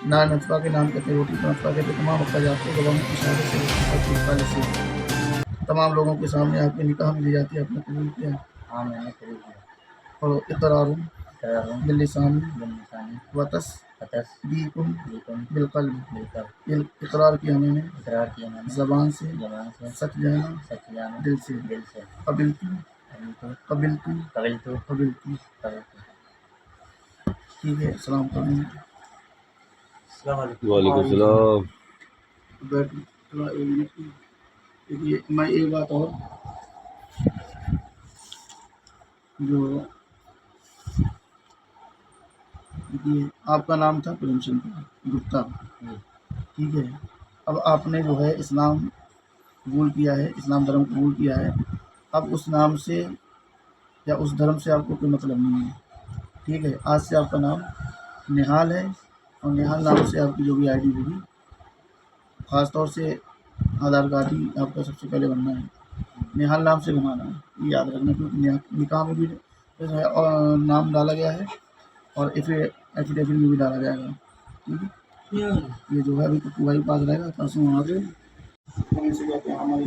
नान नतफ़ा के नाम कहते हैं, रोटी को नतफ़ा कहते हैं। तमाम अख़राजात को गवाहों की शहादत से तमाम लोगों के सामने आपकी निकाह में दी जाती है। आपने कबूल किया? हाँ मैंने कबूल किया। और इक़रारुन बिल्लिसानी व तस्दीक़ुन बिलक़ल्ब, इक़रार किया मैंने ज़बान से, सच जाना दिल से। क़बिलतु ठीक है। सलाम करें। वालेकुम सलाम। बैठ थोड़ा 1 मिनट। देखिए मैं एक बात और जो देखिए आपका नाम था प्रेमचंद गुप्ता, ठीक है। अब आपने जो है इस्लाम कबूल किया है, इस्लाम धर्म कबूल किया है। अब उस नाम से या उस धर्म से आपको कोई मतलब नहीं है, ठीक है। आज से आपका नाम निहाल है और निहाल नाम से आपकी जो भी आईडी होगी, ख़ास तौर से आधार कार्ड ही आपका सबसे पहले बनना है, निहाल नाम से बनाना है, ये याद रखना। क्योंकि निकाह में भी जो है नाम डाला गया है और एफिडेविट में भी डाला जाएगा, ठीक है। ये जो है अभी तो भाई पास रहेगा, परसों वहाँ से से कहते हैं हमारी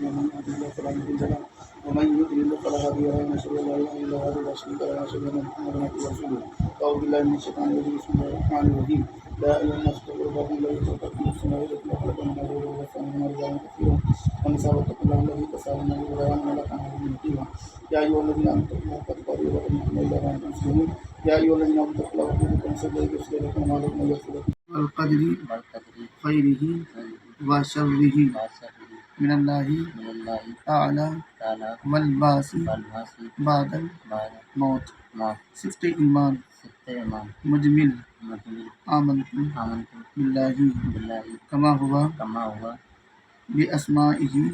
कदरी खैरिही व शर्रिही मिनल्लाहि ताला वल बासी बादल मौत। सिफ्ते ईमान मुजमिल आमन्तु बिल्लाहि कमा हुआ बि अस्माइही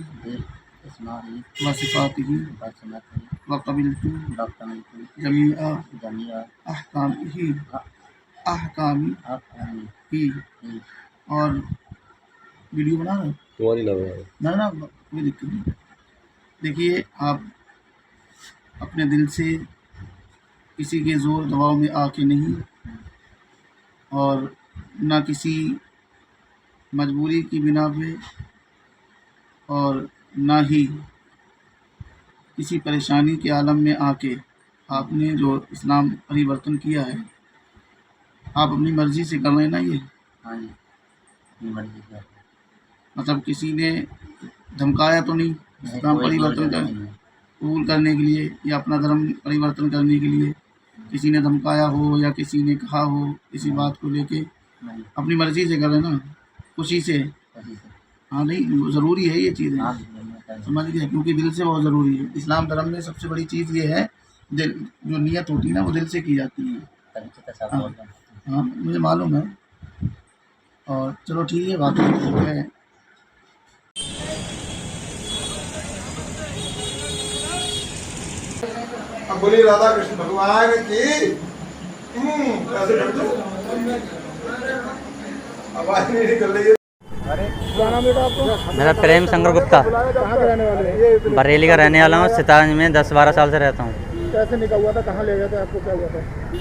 व सिफ़ातिही व क़बिलतु जमीआ अहकामिही और वीडियो बना रहे हो? तुम्हारी लग रहा है ना कोई दिक्कत नहीं। देखिए आप अपने दिल से किसी के ज़ोर दबाव में आके नहीं और ना किसी मजबूरी की बिना पे और ना ही किसी परेशानी के आलम में आके आपने जो इस्लाम परिवर्तन किया है, आप अपनी मर्ज़ी से कर रहे हैं ना ये? हाँ जी, अपनी मर्ज़ी से। मतलब किसी ने धमकाया तो नहीं इस्लाम परिवर्तन कबूल करने के लिए या अपना धर्म परिवर्तन करने के लिए? किसी ने धमकाया हो या किसी ने कहा हो किसी बात को लेके? अपनी मर्ज़ी से कर रहे ना, खुशी से। हाँ नहीं, ज़रूरी है ये चीज़ें, समझ गए? क्योंकि दिल से बहुत ज़रूरी है। इस्लाम धर्म में सबसे बड़ी चीज़ ये है, दिल जो नियत होती है ना वो दिल से की जाती है। हाँ मुझे मालूम है। और चलो ठीक है, बात है। अब बोली राधा कृष्ण भगवान की आवाज नहीं निकल रही है। मेरा प्रेम शंकर गुप्ता, कहाँ के रहने वाले हैं? बरेली का रहने वाला हूँ। सितारगंज में 10-12 साल से रहता हूँ। कैसे निकल हुआ था, कहाँ ले गए थे आपको, क्या हुआ था?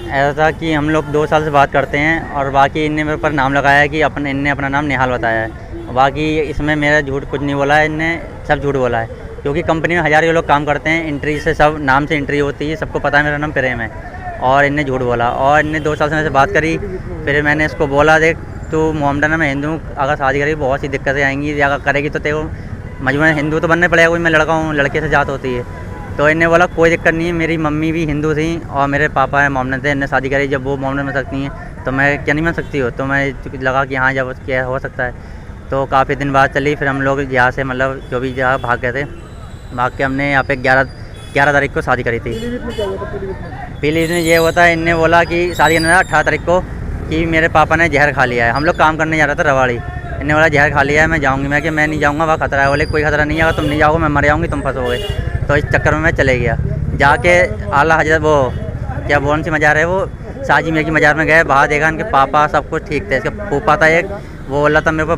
ऐसा था कि हम लोग 2 साल से बात करते हैं और बाकी इनने मेरे ऊपर नाम लगाया है कि इनने अपना नाम निहाल बताया है। बाकी इसमें मेरा झूठ कुछ नहीं बोला है, इनने सब झूठ बोला है। क्योंकि कंपनी में हज़ारों लोग काम करते हैं, एंट्री से सब नाम से एंट्री होती है, सबको पता है मेरा नाम प्रेम है। और इनने झूठ बोला और इनने 2 साल से मेरे से बात करी। फिर मैंने इसको बोला, देख तू मोहम्मदन है, मैं हिंदू हूँ, अगर शादी करेगी बहुत सी दिक्कतें आएंगी, अगर करेगी तो तेरे को मजबूरन हिंदू तो बनने पड़ेगा, कोई मैं लड़का हूँ, लड़के से जात होती है। तो इन्हें बोला कोई दिक्कत नहीं है, मेरी मम्मी भी हिंदू थी और मेरे पापा है मोहम्मदन थे, इनने शादी करी। जब वो मोहम्मदन में सकती हैं तो मैं क्या नहीं बन सकती हो? तो मैं लगा कि हाँ जब क्या हो सकता है। तो काफ़ी दिन बाद चली, फिर हम लोग यहाँ से मतलब जो भी जगह भाग गए थे, भाग के हमने यहाँ पे 11 तारीख को शादी करी थी। पीलीभीत में ये होता है, इनने बोला कि शादी करने 18 तारीख को कि मेरे पापा ने जहर खा लिया है। हम लोग काम करने जा रहे थे रवाड़ी, इन्होंने बोला जहर खा लिया है, मैं जाऊँगी। मैं कि मैं नहीं जाऊँगा, वहाँ खतरा है। बोले कोई खतरा नहीं है, अगर तुम नहीं जाओगे मैं मर जाऊँगी, तुम फंसोगे। तो इस चक्कर में मैं चले गया। जाके आला हजरत वो क्या कौन सी मज़ार है वो साजी मियाँ की मज़ार में गए, बाहर देखा इनके पापा सब कुछ ठीक थे। इसका फूफा था एक, वो बोला था मेरे को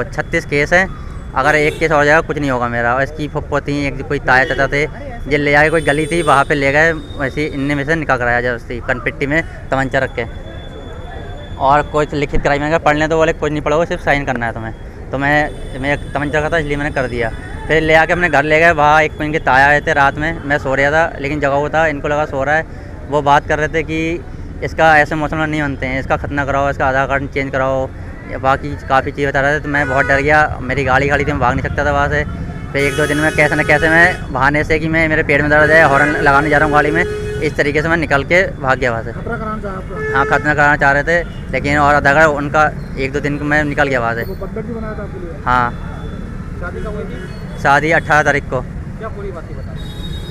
36 केस हैं, अगर एक केस हो जाएगा कुछ नहीं होगा मेरा। और इसकी फुप्पो थी, एक कोई ताया चाचा थे, जे ले आए, कोई गली थी वहाँ पे ले गए, वैसे इनने में से निकाह कराया जबरदस्ती कनपिट्टी में तमंचा रख के। और कुछ लिखित कराई। मैंने कहा पढ़ने तो बोले कुछ नहीं पढ़ोगे, सिर्फ साइन करना है तुम्हें। तो मैं तमंचा का था इसलिए मैंने कर दिया। फिर ले आके अपने घर ले गए। वहाँ एक इनके ताया आए थे रात में, मैं सो रहा था लेकिन जगह हुआ था, इनको लगा सो रहा है। वो बात कर रहे थे कि इसका ऐसे मौसम में नहीं बनते हैं, इसका खतना कराओ, इसका आधार कार्ड चेंज कराओ, बाकी काफ़ी चीज़ें बता रहे थे। तो मैं बहुत डर गया, मेरी गाड़ी खड़ी थी, मैं भाग नहीं सकता था वहाँ से। फिर 1-2 दिन में कैसे न कैसे मैं बहाने से कि मैं मेरे पेट में दर्द है, हॉर्न लगाने जा रहा हूँ गाड़ी में, इस तरीके से मैं निकल के भाग गया वहाँ से। खतरा कराना चाहा आपका? हाँ, खतना कराना चाह रहे थे लेकिन और अगर उनका 1-2 दिन में निकल गया वहाँ से। वो बंधक भी बनाया था आपके लिए? हाँ, शादी कब हुई थी? शादी 18 तारीख को। क्या पूरी बात बता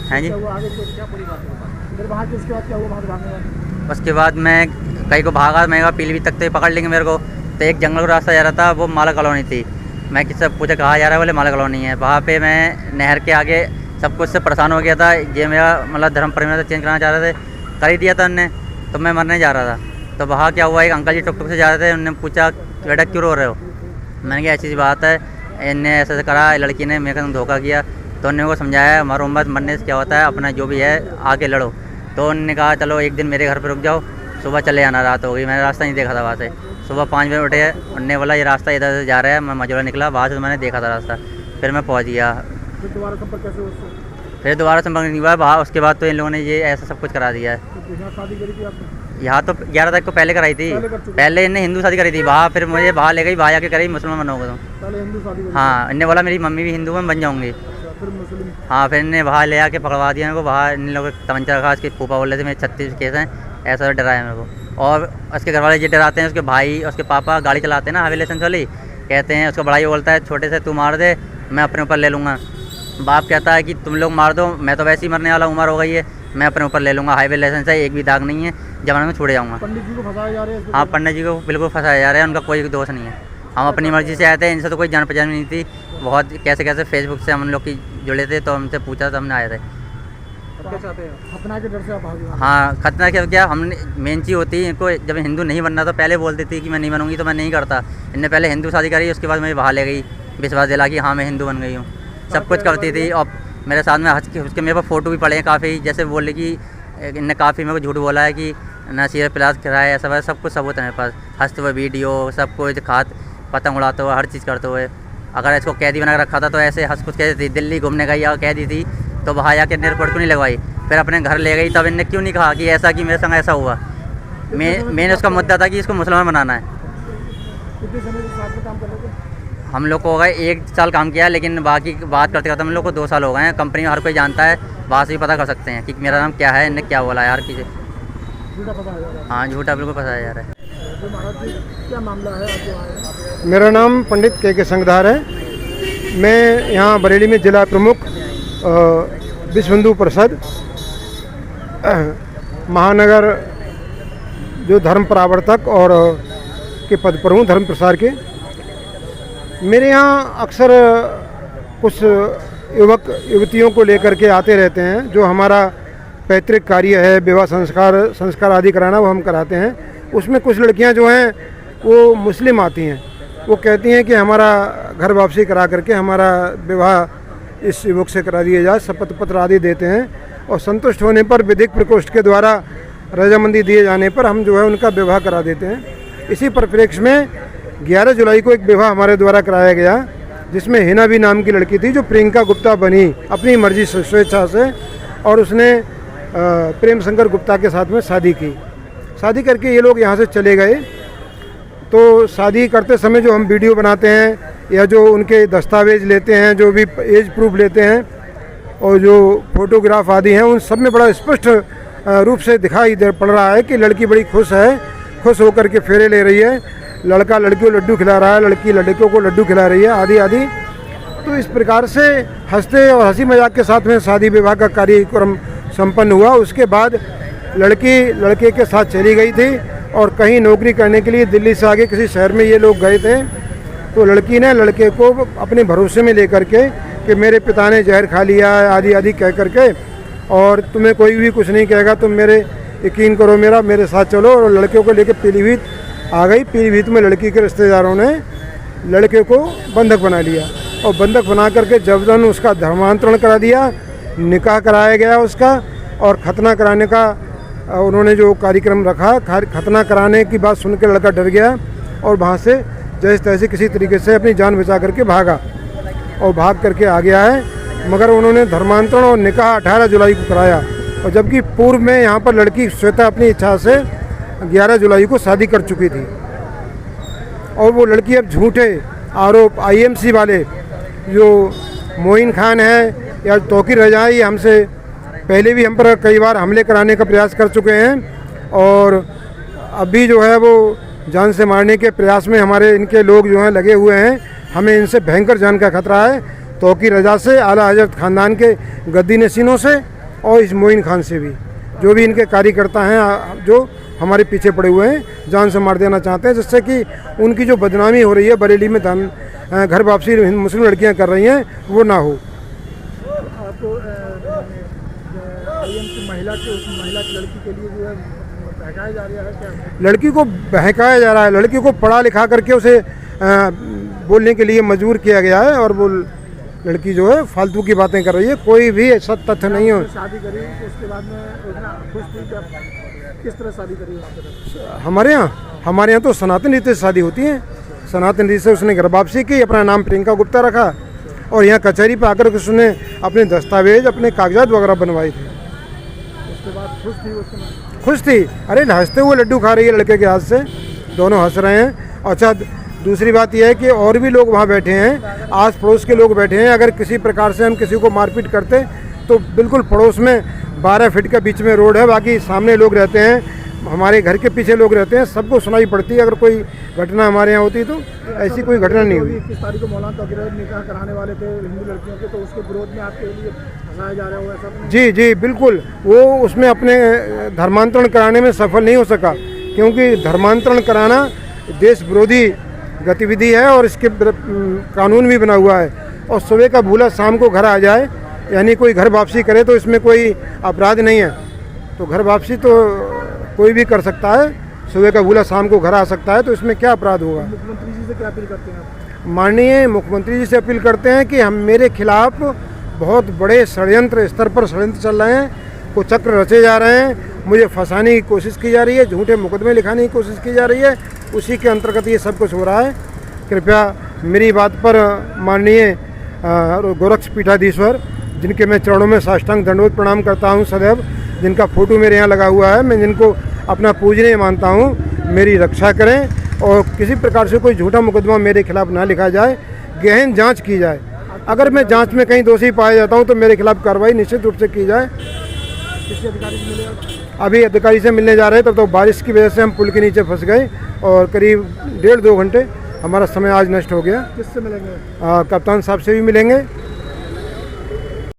हैं जी। क्या हुआ आगे, तो क्या पूरी बात बता? फिर वहाँ के उसके बाद क्या हुआ वहाँ से भागने वाले? उसके बाद मैं कहीं को भागा, मैं कहा पीलीभीत तक तो ये पकड़ लेंगे मेरे को। तो एक जंगल का रास्ता जा रहा था, वो माला कॉलोनी थी। मैं किससे पूछा कहाँ जा रहा है, बोले माला कॉलोनी है। वहाँ पे मैं नहर के आगे सब कुछ से परेशान हो गया था। ये मेरा मतलब धर्म परिवार चेंज कराना चाह रहे थे, कर ही दिया था उनने। तो मैं मरने जा रहा था। तो वहाँ क्या हुआ, एक अंकल जी टुक टुक से जा रहे थे, उन्होंने पूछा बेटा क्यों रो रहे हो। मैंने कहा ऐसी बात है, इनने ऐसे करा, लड़की ने मेरे साथ धोखा किया। तो उन्होंने को समझाया मरो मत, मरने से क्या होता है, अपना जो भी है आके लड़ो। तो उन्होंने कहा चलो एक दिन मेरे घर पर रुक जाओ, सुबह चले आना। रात हो गई, मैंने रास्ता नहीं देखा था वहाँ से। सुबह 5 बजे उठे, उनने बोला ये रास्ता इधर से जा रहा है। मैं मजोला निकला, वहाँ से तो मैंने देखा था रास्ता। फिर मैं पहुँच गया। फिर दोबारा संपर्क कैसे हुआ उससे? फिर दोबारा संपर्क नहीं हुआ वहाँ। उसके बाद तो इन लोगों ने ये ऐसा सब कुछ करा दिया है। तो यहाँ शादी करी थी आपने? यहाँ तो 11 तारीख को पहले कराई थी। पहले कर चुके? पहले इनने हिंदू शादी करी थी वहाँ, फिर मुझे वहाँ ले गई, वहाँ जाके करी मुसलमान बनोगे तुम। पहले हिंदू शादी करी? हाँ, इनने बोला मेरी मम्मी भी हिंदू में बन जाऊँगी। अच्छा, फिर मुस्लिम? हाँ, फिर इन्हें वहाँ ले आके पकड़वा दिया मेरे को। वहाँ इन लोगों ने तमंचा रखा, उसके फूफा बोल रहे थे मेरे 36 केस हैं, ऐसा डराया मेरे को। और उसके घर वाले ये डराते हैं, उसके भाई उसके पापा गाड़ी चलाते हैं ना हाईवे लाइसेंस वाली, कहते हैं उसका बड़ा ही बोलता है छोटे से तू मार दे, मैं अपने ऊपर ले लूँगा। बाप कहता है कि तुम लोग मार दो, मैं तो वैसे ही मरने वाला, उम्र हो गई है, मैं अपने ऊपर ले लूँगा, हाईवे लाइसेंस है, एक भी दाग नहीं है, जमाने में छोड़े जाऊँगा। पंडित जी को फंसाया जा रहा है? हाँ, पंडित जी को बिल्कुल फंसाया जा रहा है, उनका कोई दोष नहीं है। हम अपनी मर्ज़ी से आए थे, इनसे तो कोई जान पहचान नहीं थी। बहुत कैसे कैसे फेसबुक से हम लोग की जुड़े थे, तो हमसे पूछा तो हमने आए थे। क्या चाहते हैं? खतना के डर से आप भागे? हाँ, खतना क्या हमने मेन चीज़ होती है, इनको जब हिंदू नहीं बनना तो पहले बोल देती कि मैं नहीं बनूंगी, तो मैं नहीं करता। इनने पहले हिंदू शादी करी, उसके बाद मुझे बाहर ले गई, विश्वास दिला कि हाँ मैं हिंदू बन गई हूँ। सब कुछ करती थी और मेरे साथ में हंस के उसके मेरे पास फ़ोटो भी पड़े हैं काफ़ी। जैसे बोले कि इनने काफ़ी मेरे को झूठ बोला है कि ना सीधे प्लास कराया, ऐसा वैसा सब कुछ सबूत है मेरे पास। हंसते हुए वीडियो, सब कुछ पतंग उड़ाते हुए, हर चीज़ करते हुए। अगर इसको कैदी बना के रखा था तो ऐसे हंस कुछ कहती थी। दिल्ली घूमने गई या कैदी थी तो वहाँ जाके एयरपोर्ट क्यों नहीं लगवाई, फिर अपने घर ले गई, तब इनने क्यों नहीं कहा कि ऐसा कि मेरे संग ऐसा हुआ। मैंने उसका मुद्दा था कि इसको मुसलमान बनाना है। कितने समय से साथ में काम कर रहे थे? हम लोग को हो गए 1 साल काम किया, लेकिन बाकी बात करते करते हम लोग को 2 साल हो गए हैं। कंपनी में हर कोई जानता है, वहाँ से भी पता कर सकते हैं कि मेरा नाम क्या है, इनने क्या बोला यार किसी। झूठा फंसाया जा रहा है? हाँ, झूठा बिल्कुल फंसाया जा रहा है। तो महाराज जी क्या मामला है आप जो आए? मेरा नाम पंडित के संगधार है। मैं यहाँ बरेली में जिला प्रमुख विश्व हिंदू परिषद महानगर जो धर्म परावर्तक और के पद पर हूँ, धर्म प्रसार के। मेरे यहाँ अक्सर कुछ युवक युवतियों को लेकर के आते रहते हैं। जो हमारा पैतृक कार्य है, विवाह संस्कार आदि कराना, वो हम कराते हैं। उसमें कुछ लड़कियां जो हैं वो मुस्लिम आती हैं। वो कहती हैं कि हमारा घर वापसी करा करके हमारा विवाह इस युवक से करा दिया जाए, शपथ पत्र आदि देते हैं और संतुष्ट होने पर विधिक प्रकोष्ठ के द्वारा रजामंदी दिए जाने पर हम जो है उनका विवाह करा देते हैं। इसी परिप्रेक्ष्य में 11 जुलाई को एक विवाह हमारे द्वारा कराया गया, जिसमें हिना भी नाम की लड़की थी जो प्रियंका गुप्ता बनी अपनी मर्जी से, स्वेच्छा से, और उसने प्रेम शंकर गुप्ता के साथ में शादी की। शादी करके ये लोग यहाँ से चले गए। तो शादी करते समय जो हम वीडियो बनाते हैं या जो उनके दस्तावेज लेते हैं, जो भी एज प्रूफ लेते हैं और जो फोटोग्राफ आदि हैं, उन सब में बड़ा स्पष्ट रूप से दिखाई पड़ रहा है कि लड़की बड़ी खुश है, खुश होकर के फेरे ले रही है, लड़का लड़की को लड्डू खिला रहा है, लड़की लड़कों को लड्डू खिला रही है, आदि आदि। तो इस प्रकार से हंसते और हंसी मजाक के साथ में शादी विवाह का कार्यक्रम संपन्न हुआ। उसके बाद लड़की लड़के के साथ चली गई थी और कहीं नौकरी करने के लिए दिल्ली से आगे किसी शहर में ये लोग गए थे। तो लड़की ने लड़के को अपने भरोसे में लेकर के कि मेरे पिता ने जहर खा लिया आदि आदि कह करके, और तुम्हें कोई भी कुछ नहीं कहेगा, तुम मेरे यकीन करो मेरे साथ चलो। और लड़के को लेकर पीलीभीत आ गई। पीलीभीत में लड़की के रिश्तेदारों ने लड़के को बंधक बना लिया और बंधक बना करके जबरन उसका धर्मांतरण करा दिया, निकाह कराया गया उसका, और खतना कराने का उन्होंने जो कार्यक्रम रखा, खतना कराने की बात सुनकर लड़का डर गया और वहाँ से जैसे तैसे किसी तरीके से अपनी जान बचा करके भागा और भाग करके आ गया है। मगर उन्होंने धर्मांतरण और निकाह 18 जुलाई को कराया, और जबकि पूर्व में यहाँ पर लड़की श्वेता अपनी इच्छा से 11 जुलाई को शादी कर चुकी थी। और वो लड़की अब झूठे आरोप IMC वाले जो मोइन खान है या तौकीर रजा, ये हमसे पहले भी हम पर कई बार हमले कराने का प्रयास कर चुके हैं, और अभी जो है वो जान से मारने के प्रयास में हमारे इनके लोग जो हैं लगे हुए हैं। हमें इनसे भयंकर जान का खतरा है, तौकीर रजा से, आला हजरत ख़ानदान के गद्दी नशीनों से और इस मोइन खान से भी, जो भी इनके कार्यकर्ता हैं जो हमारे पीछे पड़े हुए हैं, जान से मार देना चाहते हैं, जिससे कि उनकी जो बदनामी हो रही है बरेली में घर वापसी मुस्लिम लड़कियां कर रही हैं वो ना हो। आपको IMC महिला की लड़की के लिए जो है बहकाया जा रहा है क्या? लड़की को बहकाया जा रहा है, लड़की को पढ़ा लिखा करके उसे बोलने के लिए मजबूर किया गया है, और वो लड़की जो है फालतू की बातें कर रही है, कोई भी ऐसा तथ्य नहीं है। शादी करी तो उसके बाद में उतना खुश थी क्या? किस तरह शादी करी हमारे यहाँ तो सनातन रीति से शादी होती है। सनातन रीति से उसने घर वापसी की, अपना नाम प्रियंका गुप्ता रखा, और यहाँ कचहरी पर आकर उसने अपने दस्तावेज, अपने कागजात वगैरह बनवाए थे। उसके बाद खुश थी? उसके खुश थी, अरे हंसते हुए लड्डू खा रही है लड़के के हाथ से, दोनों हंस रहे हैं। अच्छा, दूसरी बात यह है कि और भी लोग वहाँ बैठे हैं, आस पड़ोस के लोग बैठे हैं। अगर किसी प्रकार से हम किसी को मारपीट करते तो बिल्कुल पड़ोस में 12 फीट के बीच में रोड है, बाकी सामने लोग रहते हैं, हमारे घर के पीछे लोग रहते हैं, सबको सुनाई पड़ती है। अगर कोई घटना हमारे यहाँ होती तो ऐसी कोई घटना नहीं हुई। 21 तारीख को मौलाना तौकीर निकाह कराने वाले थे हिंदू लड़कियों के, तो उसके विरोध में आपके लिए फंसाया जा रहा है ऐसा तो नहीं? जी जी बिल्कुल, वो उसमें अपने धर्मांतरण कराने में सफल नहीं हो सका, क्योंकि धर्मांतरण कराना देश विरोधी गतिविधि है और इसके कानून भी बना हुआ है। और सुबह का भूला शाम को घर आ जाए, यानी कोई घर वापसी करे तो इसमें कोई अपराध नहीं है। तो घर वापसी तो कोई भी कर सकता है, सुबह का भूला शाम को घर आ सकता है, तो इसमें क्या अपराध होगा। मुख्यमंत्री जी से क्या अपील करते हैं आप? माननीय मुख्यमंत्री जी से अपील करते हैं कि हम मेरे खिलाफ बहुत बड़े षड्यंत्र स्तर पर षड्यंत्र चल रहे हैं, कुछ चक्र रचे जा रहे हैं, मुझे फंसाने की कोशिश की जा रही है, झूठे मुकदमे लिखाने की कोशिश की जा रही है, उसी के अंतर्गत ये सब कुछ हो रहा है। कृपया मेरी बात पर माननीय गोरक्ष पीठाधीश्वर, जिनके मैं चरणों में साष्टांग दंडवत प्रणाम करता हूं सदैव, जिनका फोटो मेरे यहाँ लगा हुआ है, मैं जिनको अपना पूजनीय मानता हूं, मेरी रक्षा करें और किसी प्रकार से कोई झूठा मुकदमा मेरे खिलाफ ना लिखा जाए, गहन जांच की जाए। अगर मैं जांच में कहीं दोषी पाया जाता हूं तो मेरे खिलाफ कार्रवाई निश्चित रूप से की जाए। किसी अधिकारी से मिले? अभी अधिकारी से मिलने जा रहे थे तो बारिश की वजह से हम पुल के नीचे फंस गए और करीब 1.5-2 घंटे हमारा समय आज नष्ट हो गया। किससे मिलेंगे? कप्तान साहब से भी मिलेंगे